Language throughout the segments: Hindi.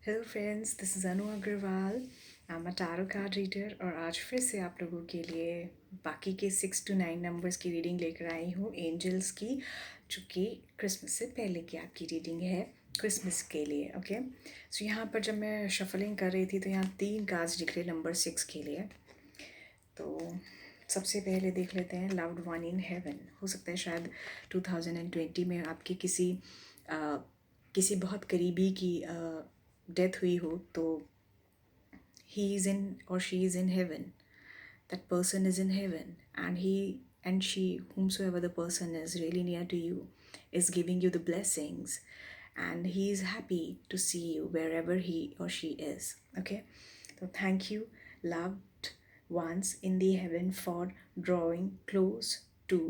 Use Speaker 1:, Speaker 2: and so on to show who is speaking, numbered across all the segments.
Speaker 1: Hello friends, this is Anu Agarwal. I am a tarot card reader और आज फिर से आप लोगों के लिए बाकी के 6 to 9 नंबर्स की रीडिंग लेकर आई हूँ एंजल्स की, जो कि क्रिसमस से पहले की आपकी रीडिंग है क्रिसमस के लिए। ओके, सो यहाँ पर जब मैं शफलिंग कर रही थी तो यहाँ 3 कार्ड्स निकले नंबर 6 के लिए। तो सबसे पहले देख लेते हैं लव्ड वन इन हेवन। हो सकता है शायद 2020 में आपके किसी बहुत करीबी की डेथ हुई हो, तो he is in or she is in heaven. That person is in heaven, and he and she, whomsoever the person is really near to you, is giving you the blessings, and he is happy to see you wherever he or she is. Okay, so thank you, loved ones in the heaven, for drawing close to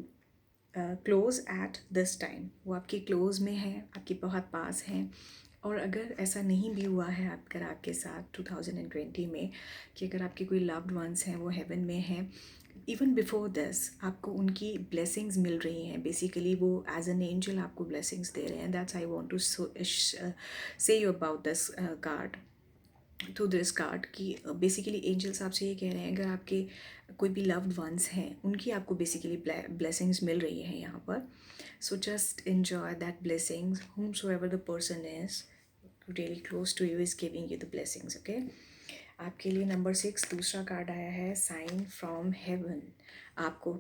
Speaker 1: close at this time. वो आपकी क्लोज में है, आपके बहुत पास हैं। और अगर ऐसा नहीं भी हुआ है अगर आपके साथ 2020 में कि अगर आपके कोई लव्ड वंस हैं वो हेवन में हैं, इवन बिफोर दिस आपको उनकी ब्लेसिंग्स मिल रही हैं। बेसिकली वो एज एन एंजल आपको ब्लेसिंग्स दे रहे हैं। That's I want to say you about this card, to this card की बेसिकली एंजल्स आपसे ये कह रहे हैं, अगर आपके कोई भी लव्ड वंस हैं उनकी आपको बेसिकली ब्लेसिंग्स मिल रही हैं यहाँ पर। So just enjoy that blessings, whom so ever the person is really close to you is giving you the blessings. Okay, आपके लिए नंबर 6 दूसरा कार्ड आया है, साइन फ्रॉम हेवन। आपको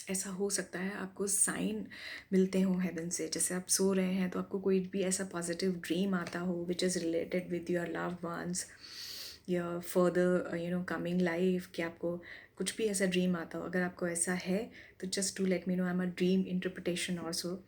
Speaker 1: ऐसा हो सकता है आपको साइन मिलते हों हेवन से। जैसे आप सो रहे हैं तो आपको कोई भी ऐसा पॉजिटिव ड्रीम आता हो which is related with your loved ones या फर्दर कमिंग लाइफ, कि आपको कुछ भी ऐसा ड्रीम आता हो। अगर आपको ऐसा है तो just to let me know, I am a dream interpretation also.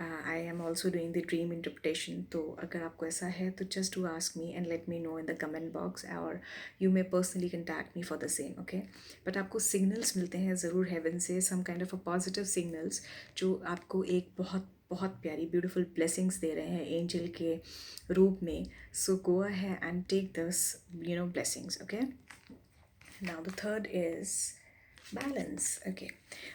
Speaker 1: I am also doing the dream interpretation. तो अगर आपको ऐसा है तो just to ask me and let me know in the comment box, और you may personally contact me for the same. Okay, but आपको सिग्नल्स मिलते हैं ज़रूर हेवन से, some kind of a positive signals, जो आपको एक बहुत बहुत प्यारी ब्यूटीफुल ब्लेसिंग्स दे रहे हैं एंजल के रूप में। So go ahead and take this blessings. Okay, now the third is balance. Okay,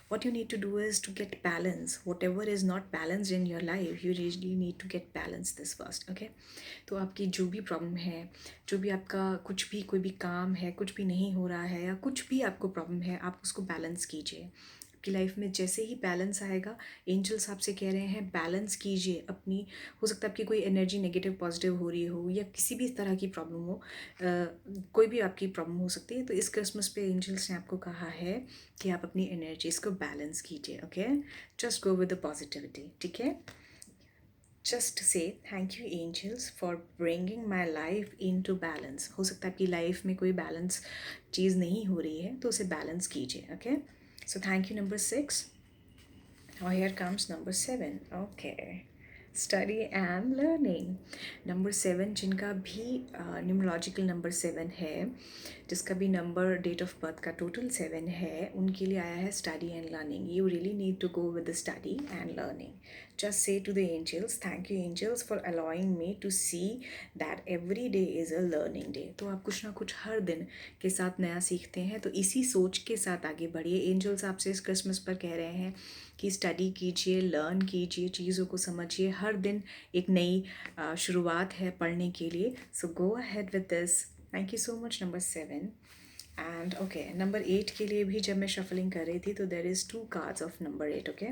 Speaker 1: what you need to do is to get balance. Whatever is not balanced in your life, you really need to get balance this first. Okay, तो आपकी जो भी प्रॉब्लम है, जो भी आपका कुछ भी कोई भी काम है, कुछ भी नहीं हो रहा है या कुछ भी आपको प्रॉब्लम है, आप उसको बैलेंस कीजिए। आपकी लाइफ में जैसे ही बैलेंस आएगा, एंजल्स आपसे कह रहे हैं बैलेंस कीजिए अपनी। हो सकता है आपकी कोई एनर्जी नेगेटिव पॉजिटिव हो रही हो या किसी भी तरह की प्रॉब्लम हो, कोई भी आपकी प्रॉब्लम हो सकती है। तो इस क्रिसमस पे एंजल्स ने आपको कहा है कि आप अपनी एनर्जीज को बैलेंस कीजिए। Okay, just go with the positivity. ठीक है, just say thank you angels for bringing my life into balance. हो सकता है आपकी लाइफ में कोई बैलेंस चीज़ नहीं हो रही है, तो उसे बैलेंस कीजिए। Okay, so thank you number 6। और here comes number 7। Okay, study and learning. Number 7 जिनका भी न्यूमरोलॉजिकल नंबर 7 है, जिसका भी नंबर डेट ऑफ बर्थ का टोटल 7 है, उनके लिए आया है study and learning. You really need to go with the study and learning. Just say to the angels, thank you angels for allowing me to see that every day is a learning day. तो आप कुछ ना कुछ हर दिन के साथ नया सीखते हैं, तो इसी सोच के साथ आगे बढ़िए। एंजल्स आपसे इस क्रिसमस पर कह रहे हैं कि स्टडी कीजिए, लर्न कीजिए, चीज़ों को समझिए। हर दिन एक नई शुरुआत है पढ़ने के लिए। So go ahead with this. Thank you so much number 7। And okay, number 8 के लिए भी जब मैं शफलिंग कर रही थी तो there is 2 cards of number 8। Okay,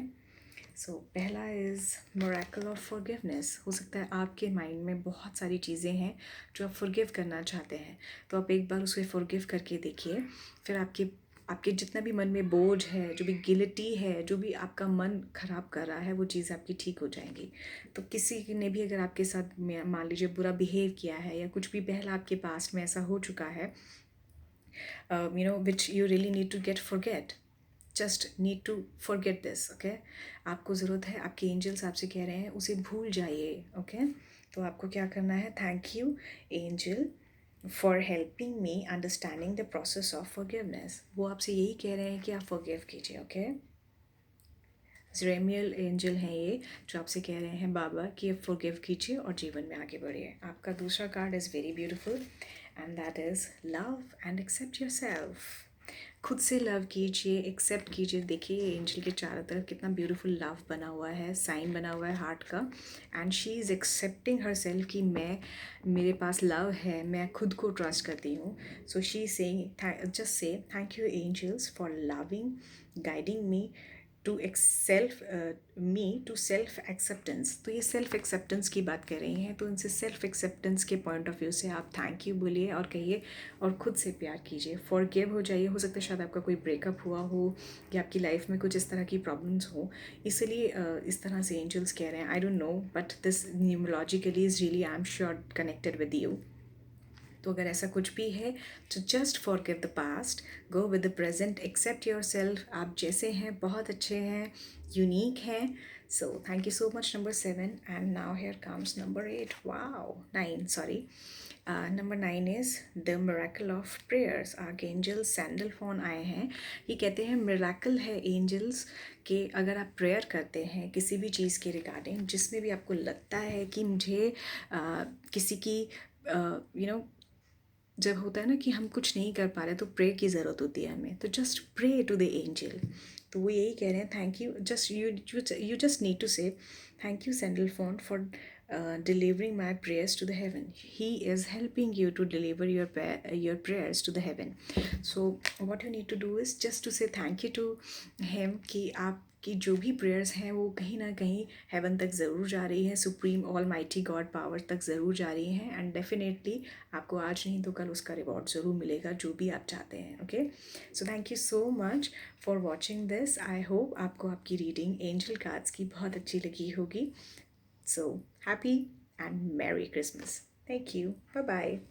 Speaker 1: so पहला इज़ मोरेकल ऑफ फॉरगिवनेस। हो सकता है आपके माइंड में बहुत सारी चीज़ें हैं जो आप फॉरगिव करना चाहते हैं, तो आप एक बार उसे फॉरगिव करके देखिए। फिर आपके आपके जितना भी मन में बोझ है, जो भी गिल्टी है, जो भी आपका मन ख़राब कर रहा है, वो चीज़ आपकी ठीक हो जाएंगी। तो किसी ने भी अगर आपके साथ मान लीजिए बुरा बिहेव किया है या कुछ भी पहला आपके पास्ट में ऐसा हो चुका है, which you really need to get forget, just need to forget this. Okay, आपको ज़रूरत है, आपके एंजल्स आपसे कह रहे हैं उसे भूल जाइए। ओके, तो आपको क्या करना है, thank you angel for helping me understanding the process of forgiveness. वो आपसे यही कह रहे हैं कि आप फॉरगिव कीजिए। ओके, रेमियल एंजल हैं ये, जो आपसे कह रहे हैं बाबा कि आप फॉरगिव कीजिए और जीवन में आगे बढ़िए। आपका दूसरा card is very beautiful and that is love and accept your self. खुद से लव कीजिए, एक्सेप्ट कीजिए। देखिए एंजल के चारों तरफ कितना ब्यूटीफुल लव बना हुआ है, साइन बना हुआ है हार्ट का, and she is accepting her self कि मैं, मेरे पास लव है, मैं खुद को ट्रस्ट करती हूँ। So she saying, just say thank you angels for loving, guiding me to self acceptance. तो ये सेल्फ एक्सेप्टेंस की बात कर रही हैं, तो उनसे सेल्फ एक्सेप्टेंस के पॉइंट ऑफ व्यू से आप थैंक यू बोलिए और कहिए, और ख़ुद से प्यार कीजिए, फॉरगिव हो जाइए। हो सकता है शायद आपका कोई ब्रेकअप हुआ हो या आपकी लाइफ में कुछ इस तरह की प्रॉब्लम्स हो, इसलिए इस तरह से एंजल्स कह रहे हैं। I don't know, but this numerologically is really, I am sure, connected with you. तो अगर ऐसा कुछ भी है तो just forgive the past, go with the present, accept your self. आप जैसे हैं बहुत अच्छे हैं, यूनिक हैं। So thank you so much number 7। And now here comes number 8, wow 9 sorry. Number 9 is the miracle of prayers. Archangel Sandalphon आए हैं। ये कहते हैं मिरेकल है एंजल्स कि अगर आप प्रेयर करते हैं किसी भी चीज़ के रिगार्डिंग, जिसमें भी आपको लगता है कि मुझे किसी की जब होता है ना कि हम कुछ नहीं कर पा रहे तो प्रे की ज़रूरत होती है हमें, तो just pray to the angel. तो वो यही कह रहे हैं, thank you, just you just need to say thank you Sandalphon for delivering my prayers to the heaven. He is helping you to deliver your prayers to the heaven. So what you need to do is just to say thank you to him कि आपकी जो भी प्रेयर्स हैं वो कहीं ना कहीं हेवन तक ज़रूर जा रही है, supreme all mighty God power तक ज़रूर जा रही हैं, एंड डेफिनेटली आपको आज नहीं तो कल उसका रिवॉर्ड ज़रूर मिलेगा, जो भी आप चाहते हैं। Okay, so thank you so much for watching this. I hope आपको आपकी रीडिंग एंजल कार्ड्स की बहुत अच्छी लगी होगी। So happy and Merry Christmas. Thank you. Bye bye.